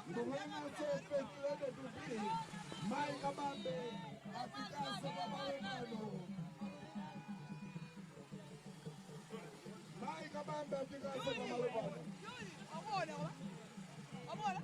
Ndungana sopekilede tupi Mai Kabambe afikase babalekano Mai Kabambe afikase babalekano Abona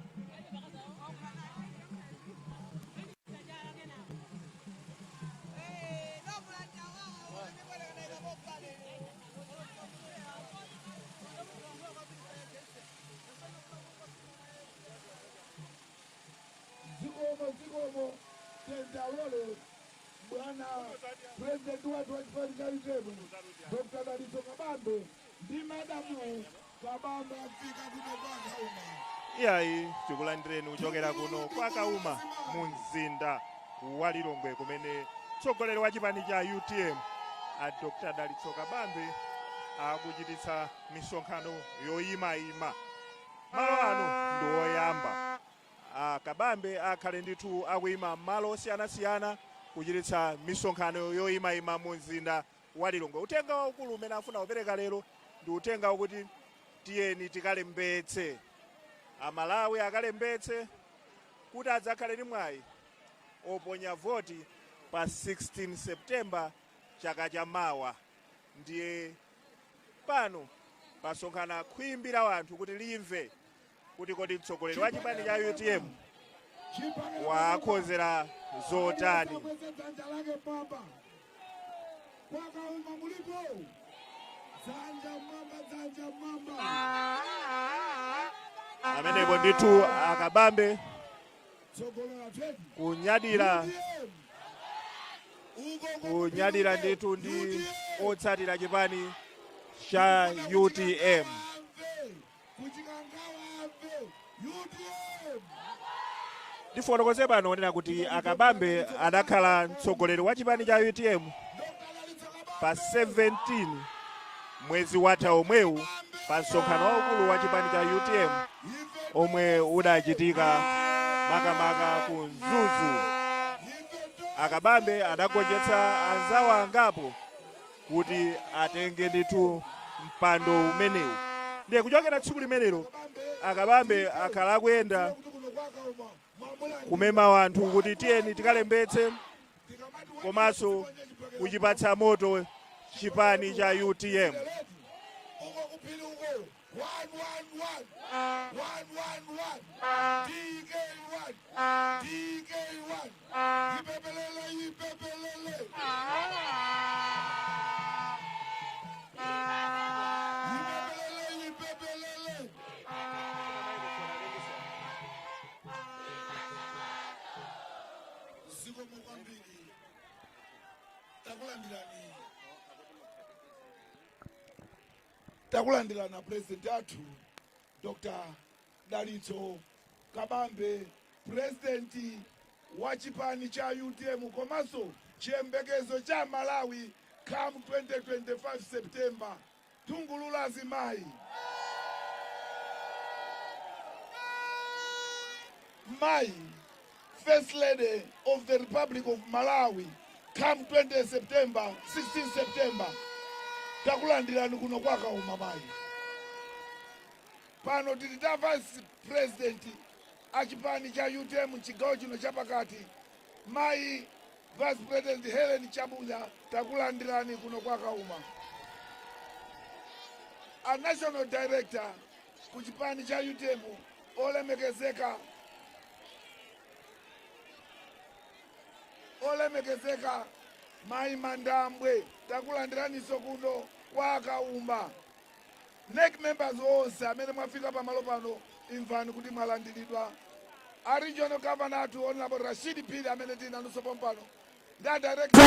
Zikomo tendawole bwana president wetu wa Chipani Dr. Dalitso Kabambe ndi madamu Kabambe afika kuno kwa Kauma. Iyayi tikulandireni kuchokera kuno kwa Kauma mu mzinda wa Lilongwe kumene mtsogoleri wa chipani cha UTM a Dr. Dalitso Kabambe akuchititsa misonkhano yoyimayima. Malo ano ndi oyamba. Kabambe akhale ndithu akuyima malo osiyanasiyana kuchititsa misonkhano yoyimayima mu mzinda wa Lilongwe. Utenga waukulu umene afuna kupereka lero ndi utenga wakuti tiyeni tikalembetse Amalawi akalembetse kuti adzakhale ndi mwayi oponya voti pa 16 September chaka chamawa. Ndiye pano pasonkhana khwimbi la wanthu kuti limve kuti kodi mtsogoleri wa chipani cha UTM wakhozera zotani. Amenepo ndithu Kabambe kunyadira ndithu ndi otsatira chipani cha UTM. Ndifotokoze pano kunena kuti Kabambe adakhala mtsogoleri wa chipani cha UTM pa 17 mwezi watha omwewu pa msonkhano waukulu wa chipani cha UTM omwe udachitika makamaka ku Mzuzu. Kabambe adagonjetsa anzawo angapo kuti atenge ndithu mpando umenewu. Ndiye kuchokera tsiku limenelo Kabambe akhala akuyenda kumema wanthu kuti tiyeni tikalembetse komanso kuchipatsa moto chipani cha UTM. Takulandirana president athu Dr. Dalitso Kabambe, president wa chipani cha UTM komanso chiyembekezo cha Malawi come 2025 September. Tungulula azimayi. Mai, First Lady of the Republic of Malawi, come 20 September, 16 September. Takulandirani kuno kwa Kauma mai. Pano titita vice president achipani cha UTM chigawo chino chapakati mai vice president Helen Chabunya takulandirani kuno kwa Kauma. A national director kuchipani cha UTM olemekezeka Mai Mandambwe takulandirani sokuno kwa Kauma. NEC members onse amene mwafika pamalo pano imvani kuti mwalandiridwa. A regional governor athu Honorable Rashid Pili amene tinanso pompano nda director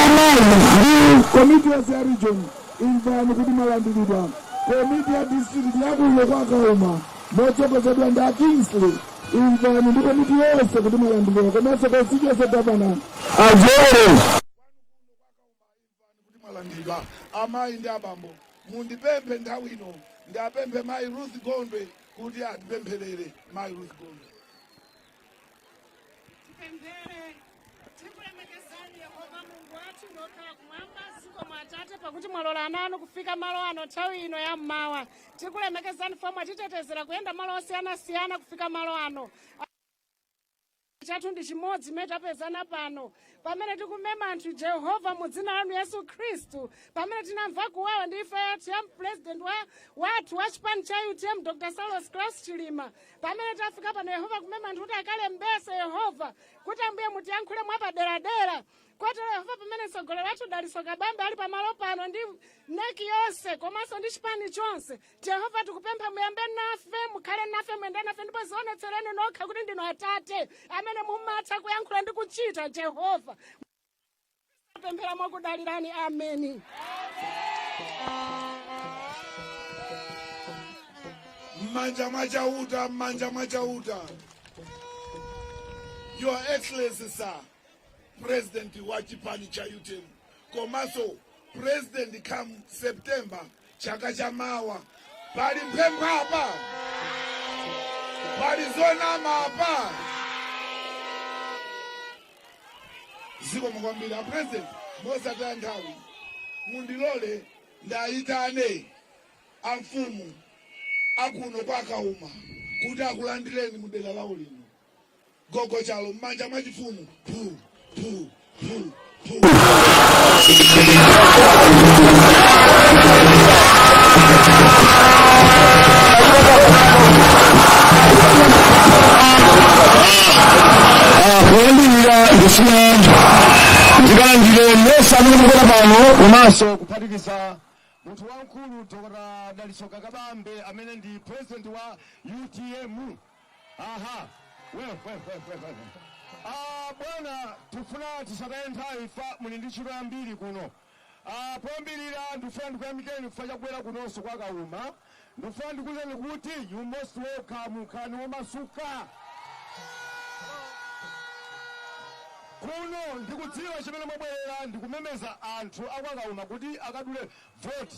committee ya region imvani kuti mwalandiridwa. Committee ya district yakuno kwa Kauma motsogozedwa nda Kingsley imvani ndi committee yonse kuti mwalandiridwa. Komanso constituency governor Ajero malandiba amayi ndi abambo mundipemphe nthawi ino ndapemphe Mayi Ruth Gondwe kuti atipempherere. Mayi Ruth Gondwe. Tipemphere tikulemekezani Yehova Mulungu wathu Mwatate pakuti mwalola nanu kufika malo ano nthawi ino ya mmawa. Tikulemekezani fomwe atitetezera kuyenda malo osiyanasiyana kufika malo ano. Chathu ndi chimodzi mene tapezana pano pamene tikumema anthu Jehova mu dzina lanu Yesu Khristu, pamene tinamva kuwawa ndi ife yathu ya president wathu wa chipani cha UTM Dr. Saulos Klaus Chilima, pamene tafika pano Yehova kumema anthu kuti akale mbese Yehova kuti ambuye mutiyankhule mwapaderadera. Kotero Yehova pamene mtsogoleri wathu Dalitso Kabambe ali pamalo pano ndi neki yonse komanso ndi chipani chonse, Yehova tikupempha muyambe nafe, mukhale nafe, muyende nafe, ndipo zionetsereni nokha kuti ndinu Atate amene mumatha kuyankhula ndi kuchita. Jehova pemphera mwakudalirani. Ameni. Mmanja mwachauta. Your Excellency sir, President wa chipani cha UTM komanso President come September chaka cha mawa, pali mpempha apa, pali zonama apa. Ziko mkwambiri a President mosataya nthawi mundilole ndayitane amfumu akuno kwa Kauma kuti akulandireni mu dera lawo lino. Gogo chalo mmanja mwachifumu pu. Ndikangire nesa mukubona pano umaso kuphatikiza munthu wamkulu Dr. Dalitso Kabambe amene ndi president wa UTM. Aha. Bwana tifuna tisataye nthawi fa muli ndi ntchito yambiri kuno. Poyambirira ndifuna ndikuyamikeni kufa chakubwera kunonso kwa Kauma. Ndifuna ndikuwuzeni kuti you must welcome nkhani womasuka. Kuno ndikudziwa chimene mwabwerera ndikumemeza anthu akwa Kauma kuti akadule vote.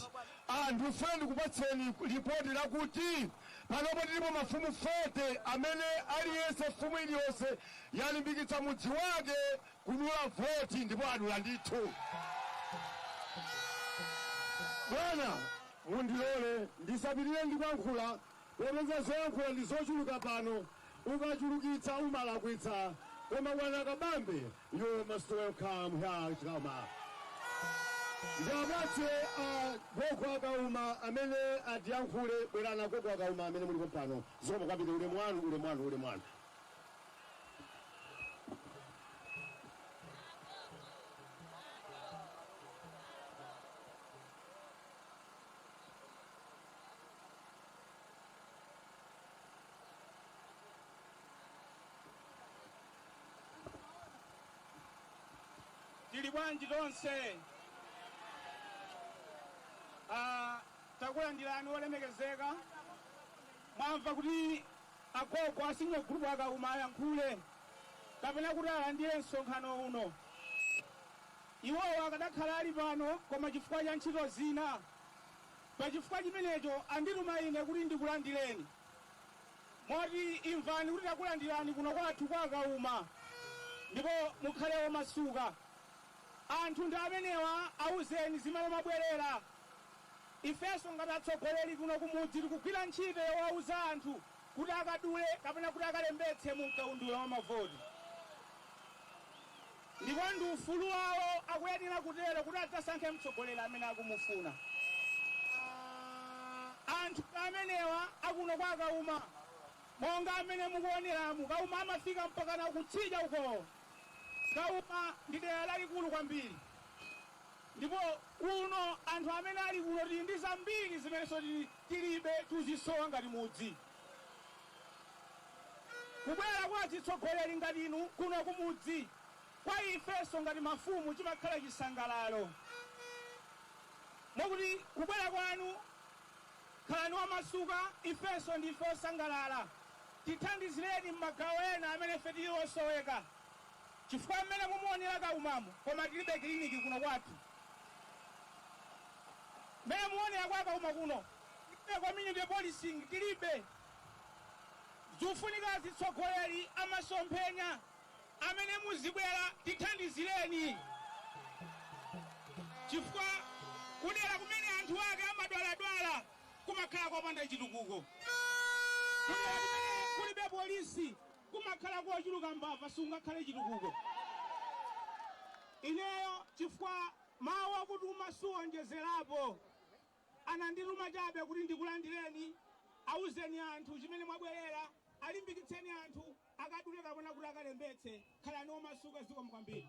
Ndifuna ndikupatseni ripoti lakuti panopo tilipo mafumu 40 amene aliyense fumu iliyonse yalimbikitsa mudzi wake kudula voti ndipo adula ndithu. Bwana mundilole ndisapirire ndikuyankhula, popeza zoyankhula ndi zochuluka pano, ukachulukitsa umalakwitsa. Koma Bwana Kabambe, you must welcome here Kauma. Ndapatse gogo Kauma amene atiyankhule, bwerana gogo Kauma amene mulipo pano. Zikomo kwambiri, ulemu wanu. Tili bwanji tonse. Takulandirani olemekezeka. Mwamva kuti agogo asinyo group wa Kauma ayankhule kapena kuti alandire msonkhano uno. Iwowo akadakhala ali pano koma chifukwa cha ntchito zina. Pa chifukwa chimenecho andituma ine kuti ndikulandireni. Moti imvani kuti takulandirani kuno kwathu kwa Kauma. Ndipo mukhale womasuka. Anthu ndi amenewa awuzeni zimene mabwerera. Ifenso ngati atsogoleri kuno kumudzi tikugwira ntchito yowauza anthu kuti akadule kapena kuti akalembetse mu mkaundula wa mavoti. Ndipo ndi ufulu wawo akuyenera kutero kuti adzasankhe mtsogoleri amene akumufuna. Anthu amenewa akuno kwa Kauma, monga amene mukuoneramu, Kauma amafika mpaka na kutsidya uko. Kauma ndi dera lalikulu kwambiri. Ndipo kuno anthu amene ali kuno tili ndi zambiri zimenenso tilibe tuzisowa ngati mudzi. Kubwera kwa atsogoleri ngati inu kuno kumudzi, kwa ifenso ngati mafumu chimakhala chisangalalo. Mwakuti kubwera kwanu khalani wamasuka, ifenso ndife osangalala. Tithandizireni m'magawo ena amene ife tili osoweka. Chifukwa mmene mumuonera Kaumamu koma tilibe kliniki kuno kwathu. Mmene muonera kwa Kauma kuno tilibe community policing, tilibe. Zufunika atsogoleri amasomphenya amene muzibwera tithandizireni. chifukwa kudera kumene anthu ake amadwaladwala kumakhala kopanda chitukuko. Kudera kumene kulibe polisi kumakhala kochuluka mbava sungakhale chitukuko. Ineyo chifukwa mawu akuti umasuwonjezerapo anandituma chabe kuti ndikulandireni awuzeni anthu chimene mwabwerera alimbikitseni anthu akadule kapona kuti akalembetse khalani omasuka zikomo kwambiri.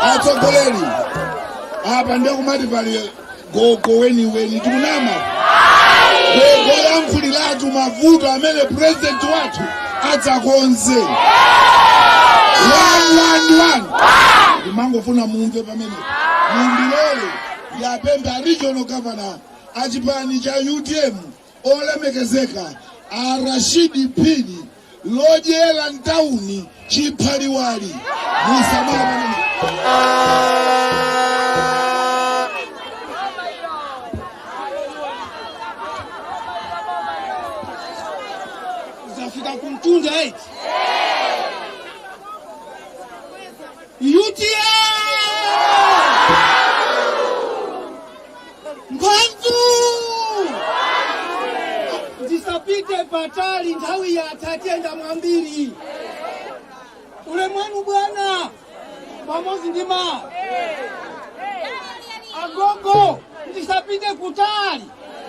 Atsogoleri apa ndio kumati pali gogo weni tikunama gogo yankhuliratu mavuto amene president wathu adzakonze 111 ndimangofuna mumve pamene mundilole yapempha regional governor achipani cha UTM olemekezeka Rashidi Phiri lodyera mtauni chiphaliwali musamala pamene zafika kumtunda eti UTM mphamvu ndisapite patali nthawi ya tatenda mwambiri ule mwanu bwana pamozi ndima agogo ndisapite kutali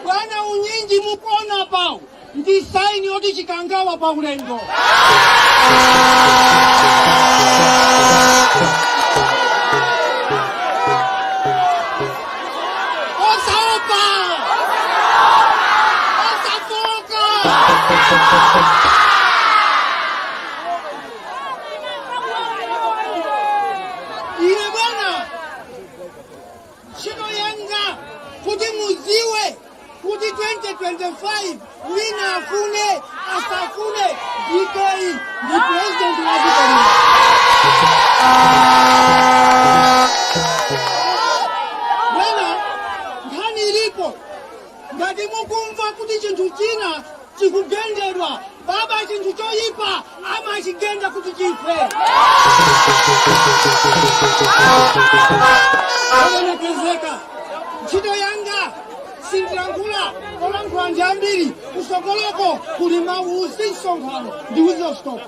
bwana unyinji mukona pao ndisaini oti chikangawa pa ulendo osaopa osafoka ile bwana shino yanga kuti muziwe kuti 2025 wina afune asafune dikoi ndi president wa Zambia. Bwana nkhani ilipo ngati mukumva kuti chinthu china chikugendedwa baba chinthu choyipa amachigenda kuti chife. Olemekezeka ntchito yanga sindilankhula olankhula ndi ambiri kusokoloko kuli mausi msonkhano ndiwizo stop.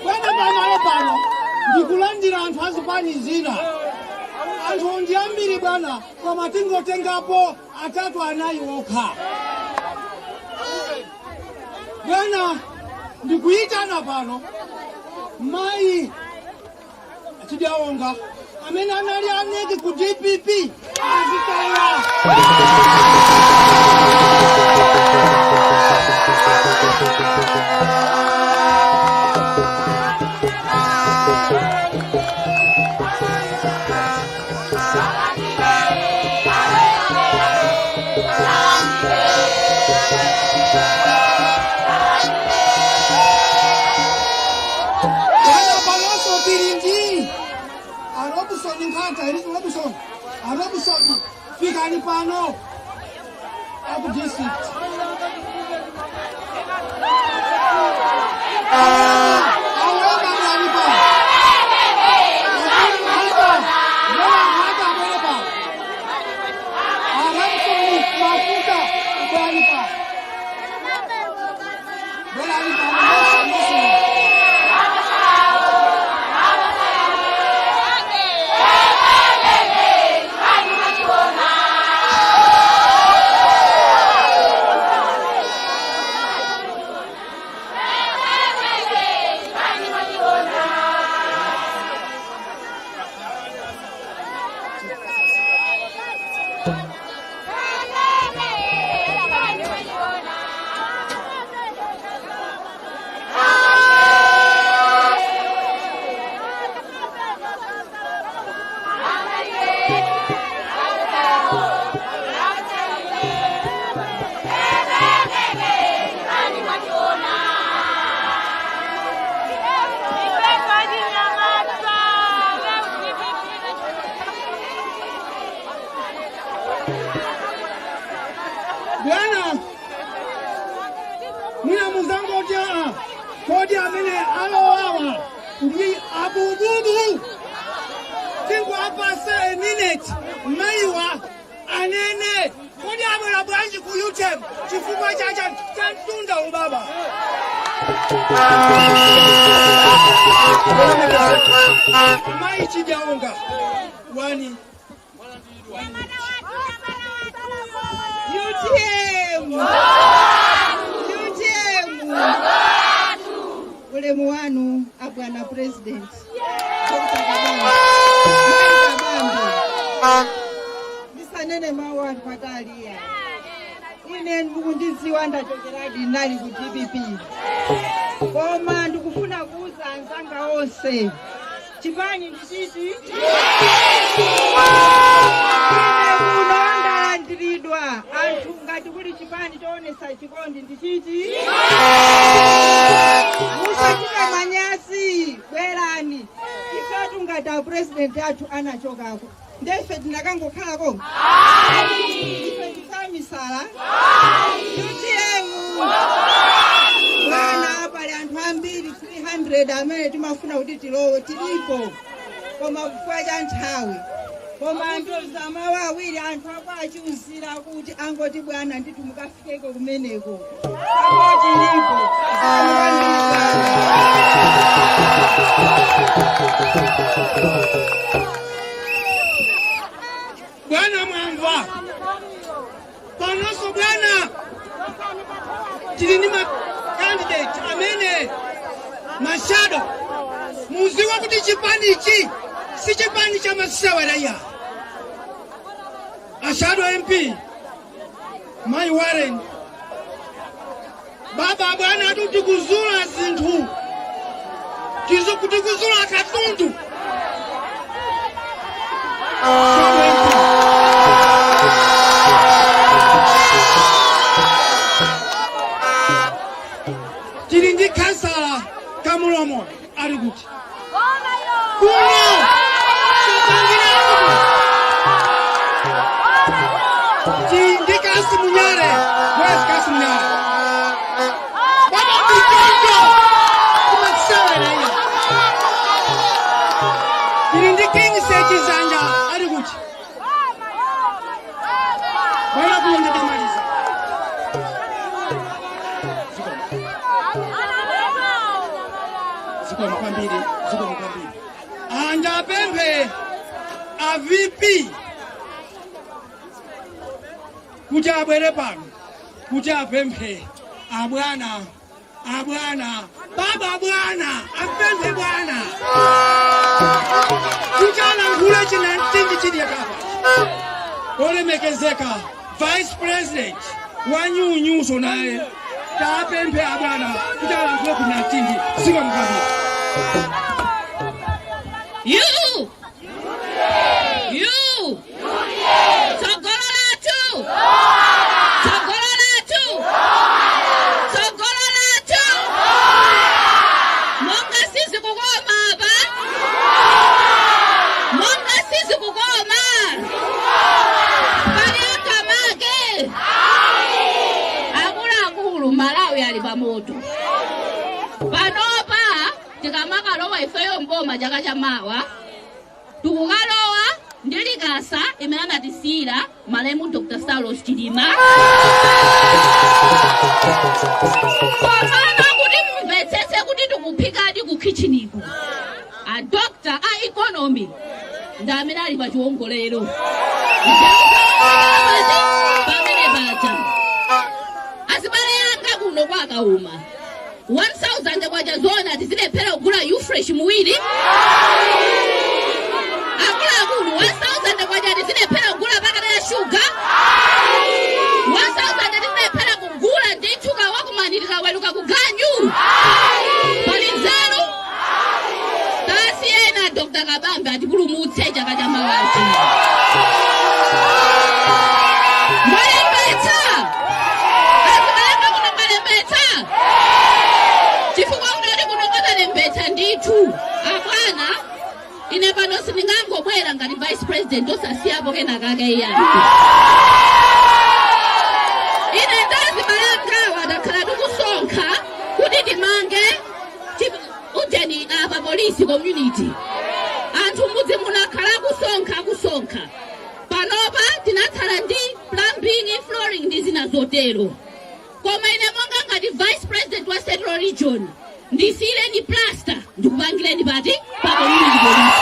Bwana pamalo pano ndikulandira anthu azipani zina anthu ndi ambiri bwana koma tingotengapo atatu anayi okha. Bwana ndikuyitana pano mayi Chidiaonga amene anali aneki ku DPP azitaya. Robinson fikani pano aku district kodi amene alowawa ndi abububu tingwapasa a minute maiwa anene kodi abwera bwanji ku UTEM chifukwa cha mtunda ubaba mai chijaonga wani UTM ulemu wanu abwana president ndisanene mawu anthu pataliya ine ndikundidziwa ndachokeradi nali ku DPP koma ndikufuna kuuza anzanga onse chipani ndichiti ine kuno ndalandiridwa anthu ngati kuli chipani choonesa chikondi ndichiti musachita manyasi bwerani ifetu ngati apresident athu anachokako ndefe tinakangokhalako ife tisamisala UTM bwana pali anthu ambiri 300 amene timafuna kuti tilowe tilipo koma kufika cha nthawi koma anthu zamawa awiri anthu akwachiuzira kuti angoti bwana ndithu mukafikeko kumeneko angoti tilipo bwana mwamva panoso bwana tili ndi candidate amene mashado muziwa kuti chipani ichi si chipani cha masewera ashado MP mai Warren baba bwana atu tikuzula zinthu tikuzula katundu tili ndi kansala Kamulomo ali kuti kuno tindi Kasi Munyare where's Kasi Munyare baba mitondo kumasewera hiyo tili ndi King Sekizanja ali kuti bwana kuonde tamaliza ziko mkwambiri anja pembe a VP kuti abwere pano kuti apemphe abwana baba bwana apemphe bwana kuti alankhule chinantindi chili yakapa olemekezeka vice president wanyunyuso naye tapemphe abwana kuti alankhule kunantindi ziko mkwambiri You! moto panopa tikamakalowa ifeyo mboma chaka chamawa tukukalowa ndilikasa imene anatisira malemu Dr. Saulos Chilima komana kuti mumvetsetse kuti tikuphikadi ku kitcheniko a doctor a economy ndamene ali pa chiwongolero pamene paja asibale yanga kuno kwa Kauma 1000 kwaja zona tizilephera kugula fresh muwiri akula kuno 1000 kwaja tizilephera kugula pakata ya sugar 1000 tizilephera kugula ndichuka wakumanirika weluka kuganyu palizero tasi ena Dr. Kabambe atipulumutse chaka cha mawati apana ine pano sindingangobwera ngati vice president osasiyapo kena kake iya ine ndazi malangawa ndakhala tikusonkha kuti community anthu mudzi munakhala kusonkha panopa tinatsala ndi plumbing, flooring ndi zina zotero. Koma ine monga ngati vice president wa Central Region ndisiyireni plaster ndikupangireni pati pa community police.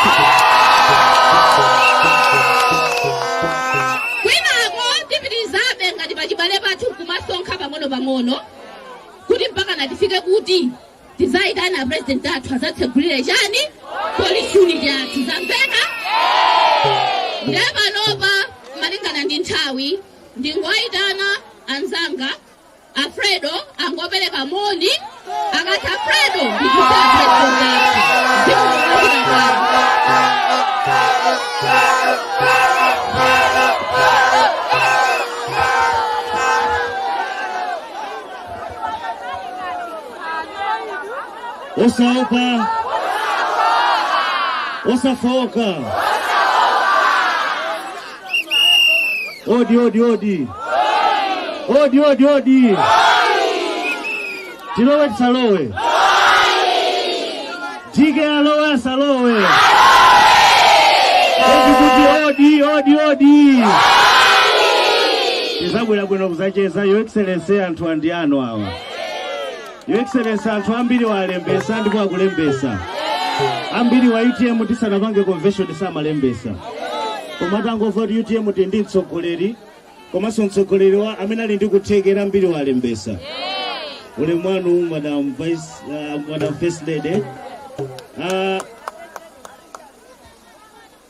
Kwinako tipitirizabe ngati pachibale pathu kumasonkha pang'ono kuti mpaka natifike kuti tizayitana president athu azatsegulire chani police unit yathu. Zamveka? Ndepanopa malingana ndi nthawi ndingoyitana anzanga Alfredo angopereka moni akati Alfredo Osaopa, osafoka, odi. Tilowe tisalowe. Tike alowe asalowe. Odi. Tizabwera bwino kuzacheza Your Excellency anthu andiyano awa. Your Excellency anthu ambiri walembesa ndipo akulembesa. Ambiri wa UTM tisanapange convention samalembesa. Komatangova kuti UTM ndi mtsogoleri. Komanso mtsogoleri wa amene ali ndi kuthekera ambiri walembesa. Ule mwanu Madam First Lady.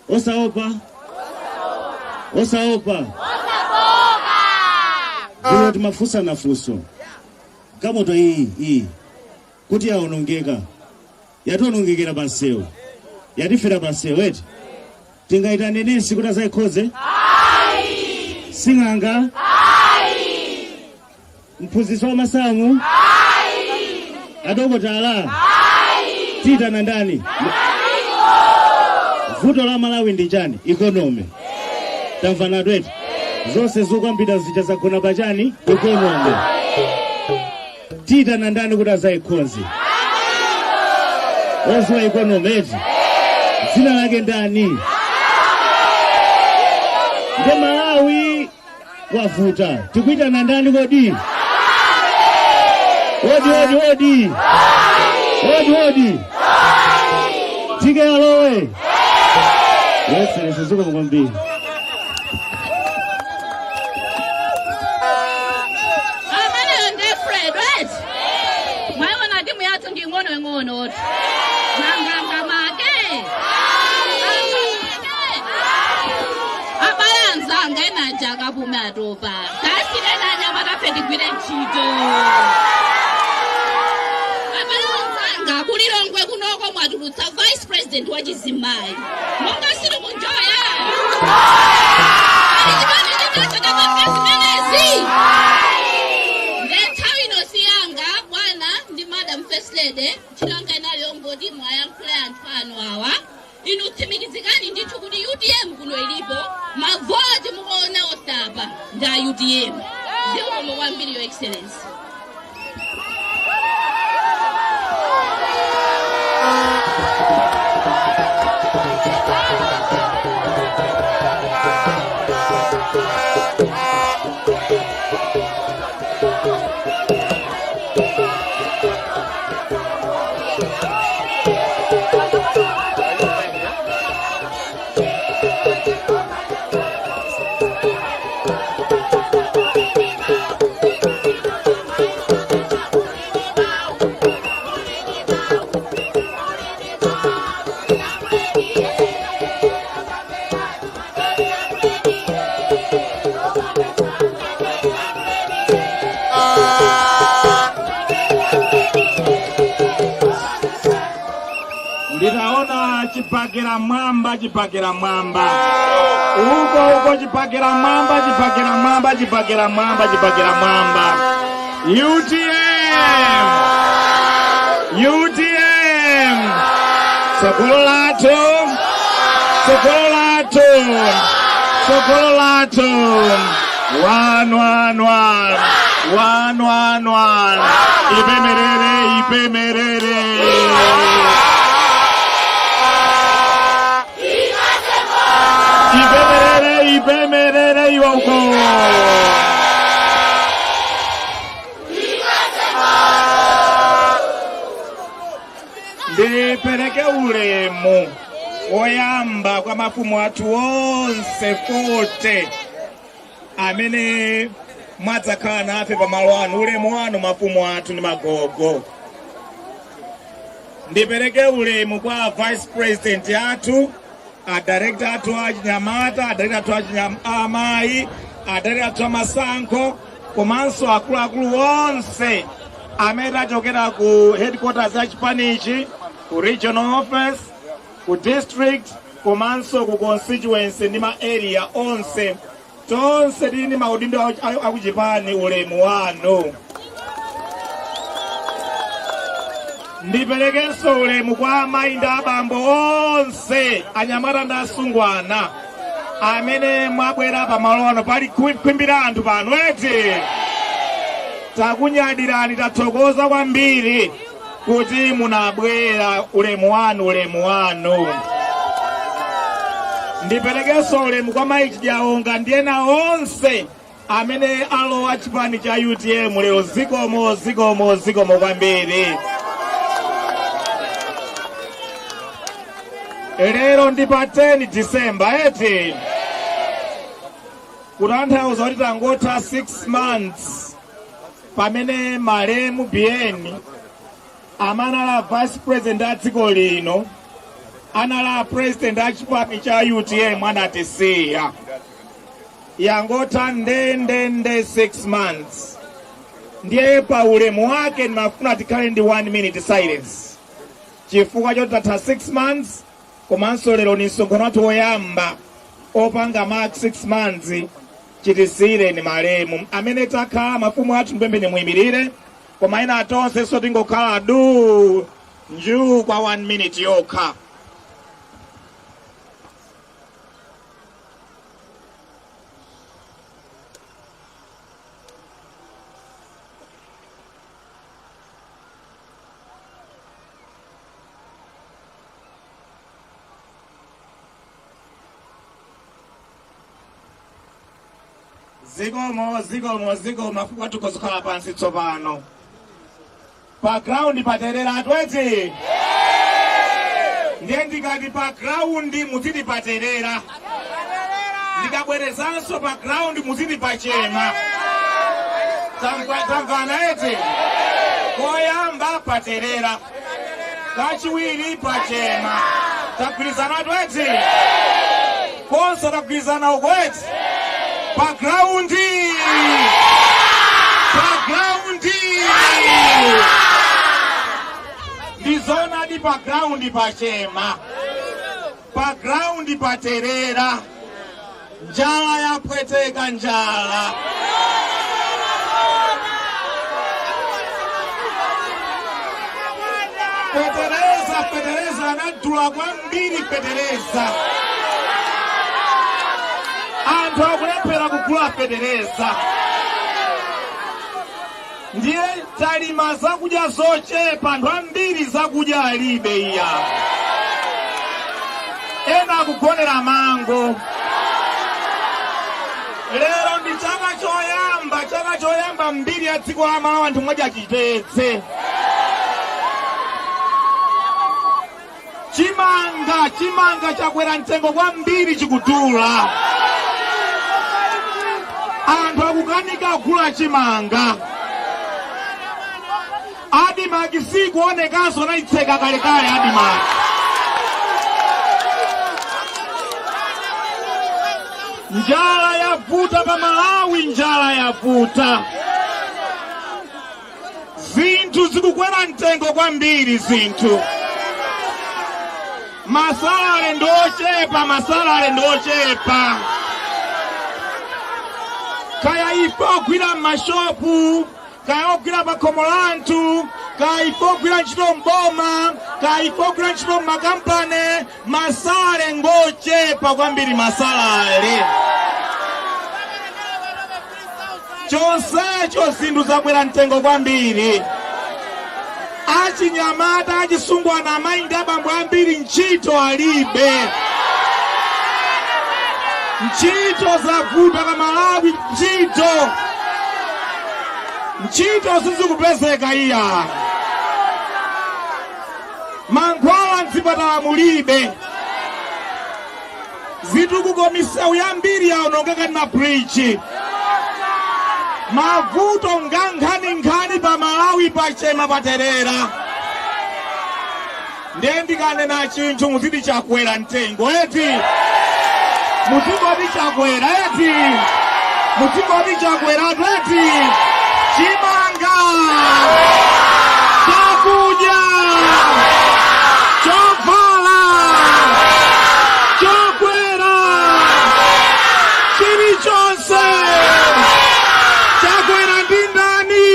Osaopa. Kuno timafusa na fuso. Kamoto hii. Kuti yaonongeka. Yatonongekera pansewu. Yatifera pansewu eti. Tingaitane nensi kuti azaikhoze? Sing'anga? Mphunzitsi wa masamu? Adokotala? Tita na ndani? Vuto la Malawi ndi chani? Economy. Tamvana twetu. Zonse zokambira zija zagona pachani? Economy. Tita na ndani kuti azaikhoze? Oziwa economy eti? Zina lake ndani? Nde Malawi wavuta. Tikuita na ndani kodi? Odi. Tike alowe. Yes, zuko mkwambiri. Amane ndi Fred, right? Mwaona timu yathu ndi ng'ono. Nanga make. Abalanzanga enaja kapume atopa. Kasile nanya makafeti gwire ntchito. Abalanzanga kulilongwe kunoko mwatulutsa vice president wa Chizimayi. Monga sili kunjoya. Alijibani ndinataka mapesi menezi. Ndenthawi inosiyanga bwana ndi Madam First Lady. Chilonga inaliyo ngoti mwayankhule anthu anu awa. Inu tsimikizikani ndithu kuti UTM kuno ilipo mavoti mukuona ostapa nda UTM. Zikomo kwambiri Your Excellency. Chipakira mwamba. Uko chipakira mwamba. UTM. Sokolato. 111. Ipemerere. ipemerere iwa uko. Ndipereke ulemu oyamba kwa mafumu athu onse 40 amene mwadzakhala nafe pamalo anu. Ulemu wanu mafumu athu ndi magogo. Ndipereke ulemu kwa vice president athu, a director athu achinyamata, a director athu amayi, a director athu amasankho, komanso akuluakulu onse amene achokera ku headquarters ya chipanichi, ku regional office, ku district, komanso ku constituency ndi ma area onse. Tonse tili ndi maudindo akuchipani. Ulemu wanu. Ndiperekenso ulemu kwa amayi ndi abambo onse, anyamata ndi asungwana amene mwabwera pamalo ano. Pali kwimbira anthu pano eti. Takunyadirani, tathokoza kwambiri kuti munabwera. Ulemu wanu, ulemu wanu. Ndiperekenso ulemu kwa mayi Chijaonga ndi ena onse amene alowa chipani cha UTM lero. Zikomo, zikomo, zikomo kwambiri. Lero ndi pa 10 December eti. Kutanthauza kuti tangotha 6 months pamene Malemu Bien amanala vice president a dziko lino, anala president a chipani cha UTM anatisiya. Yangotha ndende 6 months. Ndiye pa ulemu wake ndimafuna tikhale ndi 1 minute silence chifukwa choti tatha 6 months. Komanso lero ni msonkhano wathu woyamba opanga mark 6 months. Chitisire ni Malemu amene takhala mafumu athu mpembe muyimirire, koma ena atonse so tingokhala du njuu kwa 1 minute yokha. Zikomo mafumu tukuzikhala pansi tsopano. Background paterera atwezi. Ndiye ndikati background muzidi paterera. Ndikabwerezanso background muzidi pachema. Tamvana eti. Koyamba paterera. Kachiwiri pachema. Tagwirizana atwezi. Konse tagwirizana ukweti. Background. Ndizona di background pachema. Background paterera. Njala yapweteka njala. Petereza anadula kwambiri petereza. Anthu akulephera kugula petereza. Ndiye talima zakudya zochepa, anthu ambiri zakudya alibe iya. Ena akugonera mango. Lero ndi chaka choyamba mbiri ya dziko la Malawi anthu mwadya chitetse. Chimanga chakwera mtengo kwambiri chikudula. Anthu akukanika kugula chimanga. Adimaki sikuonekanso naitseka kalekale Adimaki. Njala yavuta pa Malawi, njala yavuta. Zinthu zikukwera mtengo kwambiri zinthu. Masalale ndochepa. Kaya ife ogwira m'mashopu, kaya ogwira pakomolantu, kaya ife ogwira ntchito mboma, kaya ife ogwira ntchito m'makampani, masalale ngochepa kwambiri masalale. Chonsecho zinthu zakwera mtengo kwambiri. Achinyamata achisungwana amayi ndi abambo ambiri ntchito alibe. ntchito zavuta pa Malawi, ntchito sizikupezeka iya. Mankhwala mzipatala mulibe, zitukuko misewu yambiri yaonongeka ndi mabridge. Mavuto ngankhani pa Malawi pachema paterera. Ndiye ndikanena chinthu muziti chakwera mtengo eti. Mutingoti chakwera eti. Mutingoti chakwera eti. Chimanga. Chakudya. Chovala. Chokwera. Chilichonse. Chakwera ndi ndani.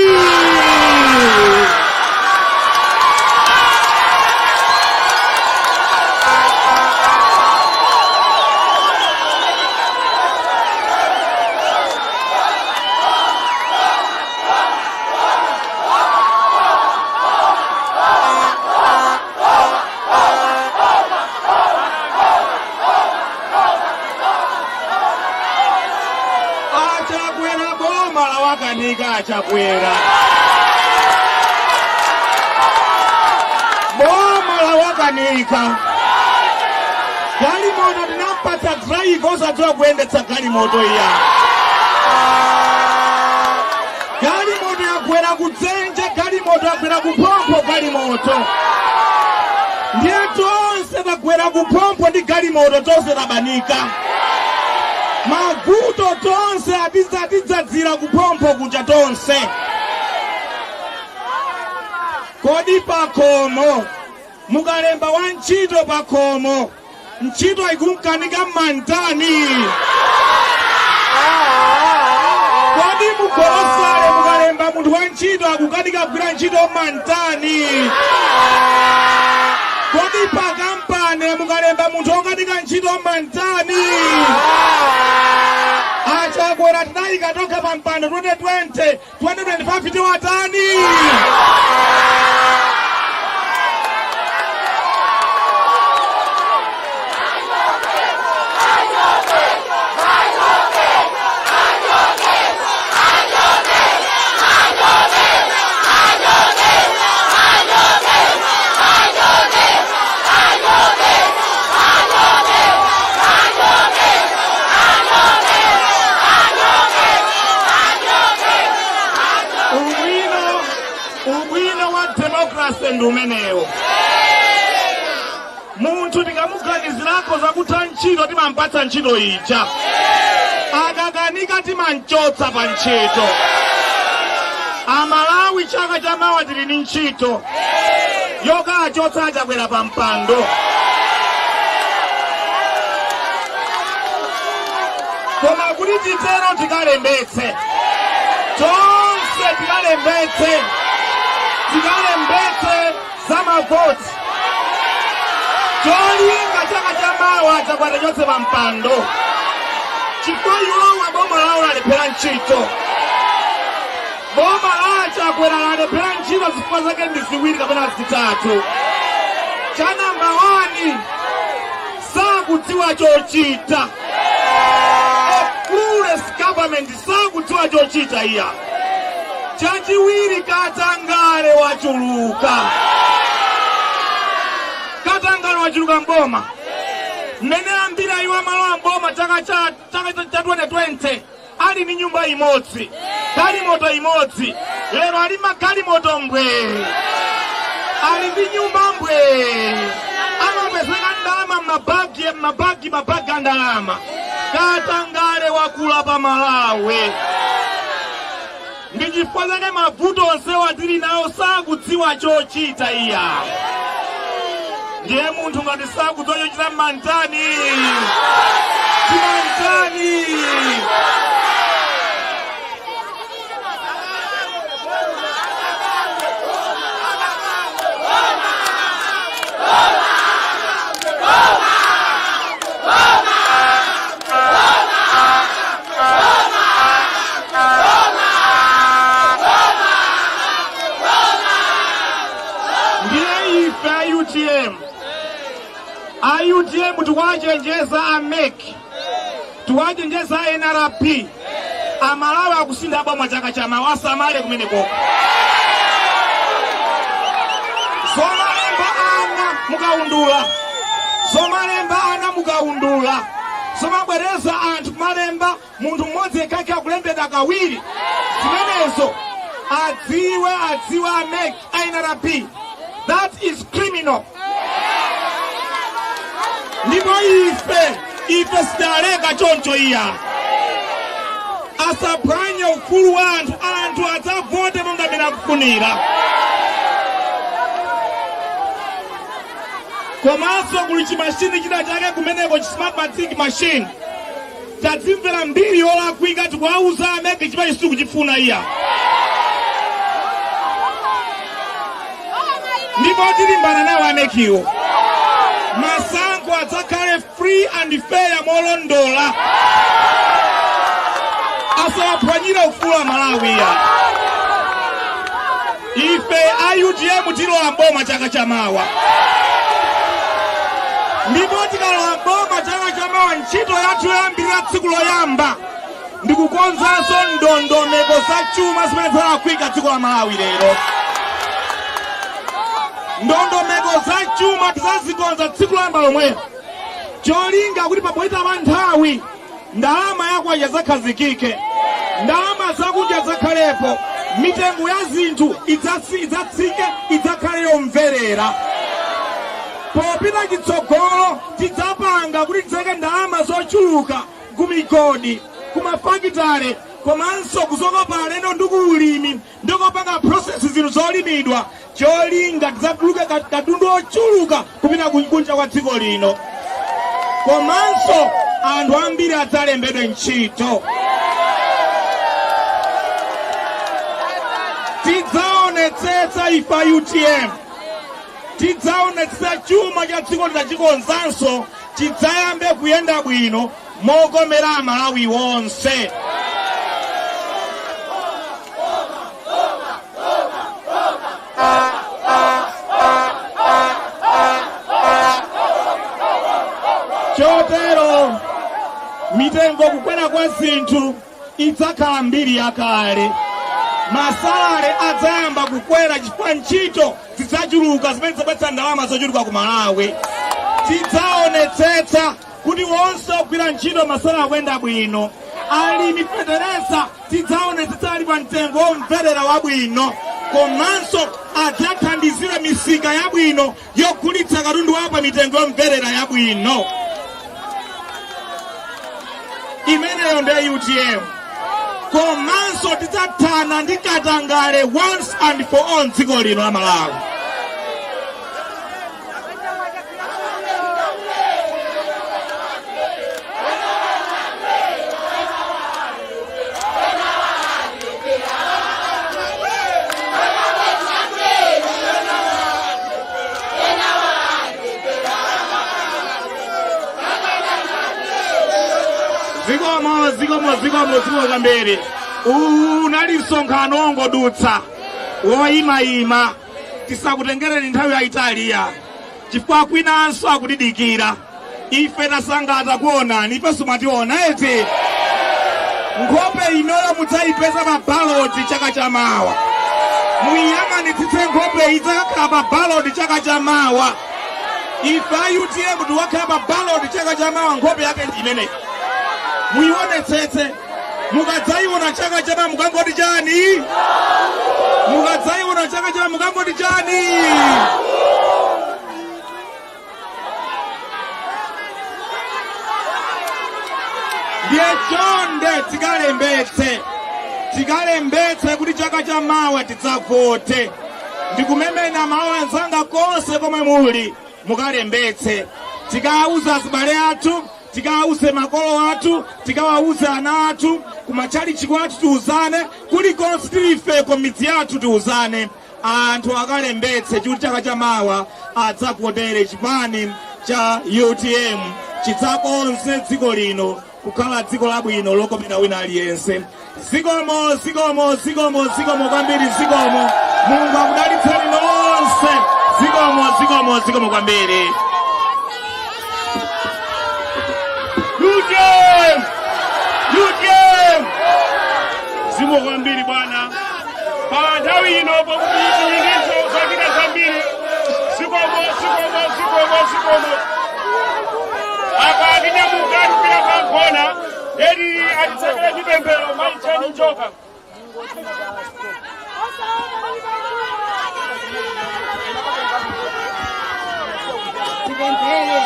Chakwera boma la Wakanika galimoto linampata driver osadziwa kuyendetsa galimoto iya. Galimoto yakwera kudzenje, galimoto yakwera kupompo, galimoto ndiye tonse takwera kupompo ndi galimoto tonse tabanika. Mavuto tonse atidzadzira kupompo kuja tonse. Kodi pakomo mukalemba wa ntchito pakomo, ntchito ikunkanika mantani? Kodi mugolosale mukalemba munthu wa ntchito akukanika kugwira ntchito mantani? Kodi pakampane mukalemba munthu wokanika ntchito mantani? Achakwera tinayika tokha pa mpando 2020, 2025 tiwatani? Ndumenewo munthu tikamuganizirako zakutha ntchito timampatsa ntchito ija, akakanika timanchotsa pa ntchito. Amalawi chaka chamawa tili ndi ntchito yokachotsa achakwera pa mpando. Koma kuti titero tikalembetse tonse, tikalembetse za mavoti. Cholinga chaka chamawa chakwera chonse pa mpando. Chifukwa iwowa boma lawo lalephera ntchito. Boma la Chakwera lalephera ntchito zifukwa zake ndi ziwiri kapena zitatu. Cha namba 1, sakudziwa chochita. A clueless government sakudziwa chochita iya. Chachiwiri, Katangale wachuluka. Katangale wachuluka mboma. Mmene ambira iwa malo mboma chaka cha 2020 ali ni nyumba imodzi, galimoto imodzi. Lero ali magalimoto mbwe, ali ndi nyumba mbwe. Amapezeka ndalama mabagi ndalama. Katangale wakula pa Malawi. Ndi chifukwa chake mavuto onsewa tili nawo sakudziwa chochita iya. Ndiye munthu ngati sakudziwa chochita mantani? Mantani? IUTM tukwachenjeza ameki tuwachenjeza NRP amalawi akusinda boma chaka cha mawasa amale kumeneko. Somalemba ana mukaundula, somalemba ana mukaundula, somabwereza anthu kumalemba munthu mmodzi yekhayi akulembedwa kawiri. Zimenezo adziwe ameke NRP. That is criminal. Ndipo ife sidaleka choncho iya. Asaphwanya ufulu wa anthu adzavote monga mina kufunira. Komanso kuli chimashini china chake kumeneko smart matic machine. Tadzimvera mbiri yolakwika tikuwauza ameke chimene sikuchifuna iya. Ndipo tilimbana nawo amekiwo. Masankho adzakhale free and fair molondola. Asawaphwanyira ufulu wa Malawi ya. Ife UTM tilowa mboma chaka cha mawa. Ndipo tikalowa mboma chaka cha mawa ntchito yathu yoyambirira tsiku loyamba ndikukonzanso ndondomeko za chuma zimene zalakwika dziko la Malawi lero. Ndondomeko za chuma tizazikonza tsiku loyamba lomwe. Cholinga kuti papoita nthawi ndalama yakwacha zakhazikike, ndalama zakudya zakhalepo, mitengo ya zinthu idzatsike idzakhale yomverera. Popita chitsogolo tidzapanga kuti tidzeke ndalama zochuluka kumigodi, kumafakitale, komanso kuzokopa alendo ndi kuulimi ndikopanga process zinthu zolimidwa. Cholinga tidzatuluke katundu ochuluka kupita kunja kwa dziko lino. Komanso anthu ambiri adzalembedwa ntchito. Tidzaonetsetsa ifa UTM. Tidzaonetsetsa chuma cha dziko tidachikonzanso chidzayambe kuyenda bwino mokomera Amalawi wonse. Chotero mitengo kukwera kwa zinthu idzakhala mbiri yakale. Masalale adzayamba kukwera chifukwa ntchito zidzachuluka zimene zidzabweretsa ndalama zochuluka ku Malawi. Tidzaonetsetsa kuti wonse ogwira ntchito masalale akuyenda bwino. Alimi fetereza tidzaonetsetsa ali pa mtengo womverera wabwino. Komanso adzathandizira misika yabwino yogulitsa katundu wawo pa mitengo yomverera yabwino. Imeneyo ndiye UTM. Komanso tidzathana ndi katangale once and for all dziko lino la Malawi. Zikomo kambiri. Unali msonkhano wongodutsa woyimayima tisakutengereni nthawi yayitaliya chifukwa kwinanso akutidikira. Ife tasangata kuonani, ifenso mwationa eti. Nkhope inoyo mudzayipeza pa baloti chaka cha mawa. Muyang'anitsitse nkhope idzakhala pa baloti chaka cha mawa. Ife UTM tiwakhala pa baloti chaka cha mawa, nkhope yake imeneyi. Muyionetsetse. Mukadzayiona chaka chama mukangoti chani? Mukadzayiona chaka chama mukangoti chani? Ndiye chonde tikalembetse kuti chaka cha mawa tidzavote. Ndikumemena mawu anzanga konse komwe muli mukalembetse. Tikawuza azibale athu, tikawuze makolo athu, tikawawuze ana athu, kumachalichi kwathu tiwuzane, kulikonse tilifeko midzi yathu tiwuzane. Anthu akalembetse kuti chaka cha mawa adzavotere chipani cha UTM chidzakonze dziko lino kukhala dziko labwino lokomera wina aliyense. Zikomo kwambiri, zikomo. Mulungu akudalitseni nonse. Zikomo kwambiri. UTM! zikomo kwambiri bwana. Pa nthawi ino pakuti nyingizo zapita zambiri. Zikomo. Apa tinyamuka kupita kwankhola edi atitsakira chipemphero maicheni njoka. Tipemphere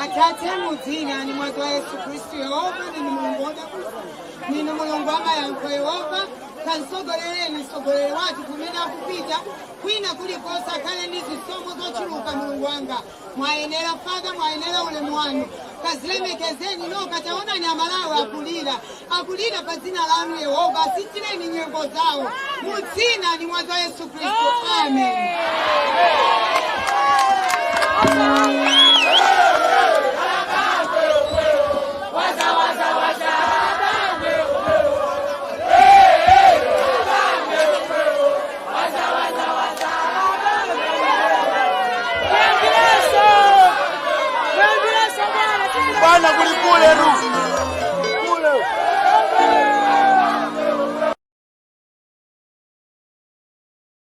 Atate mudzina ni mwana wa Yesu Kristo. Yehova ni Mulungu wadakufa, ni Mulungu amayankho. Yehova kansogoleleni msogolele watu kumene akupita kwina kulikonse akhale ndi zisomo zochuluka. Mulungu wanga mwayenera Father, mwayenera ulemu wanu. Kazilemekezeni noka taona nyamalawe akulira pa dzina lanu Yehova. Asitireni nyimbo zawo mudzina ni mwana wa Yesu Kristo. Amen. Bwana kulikule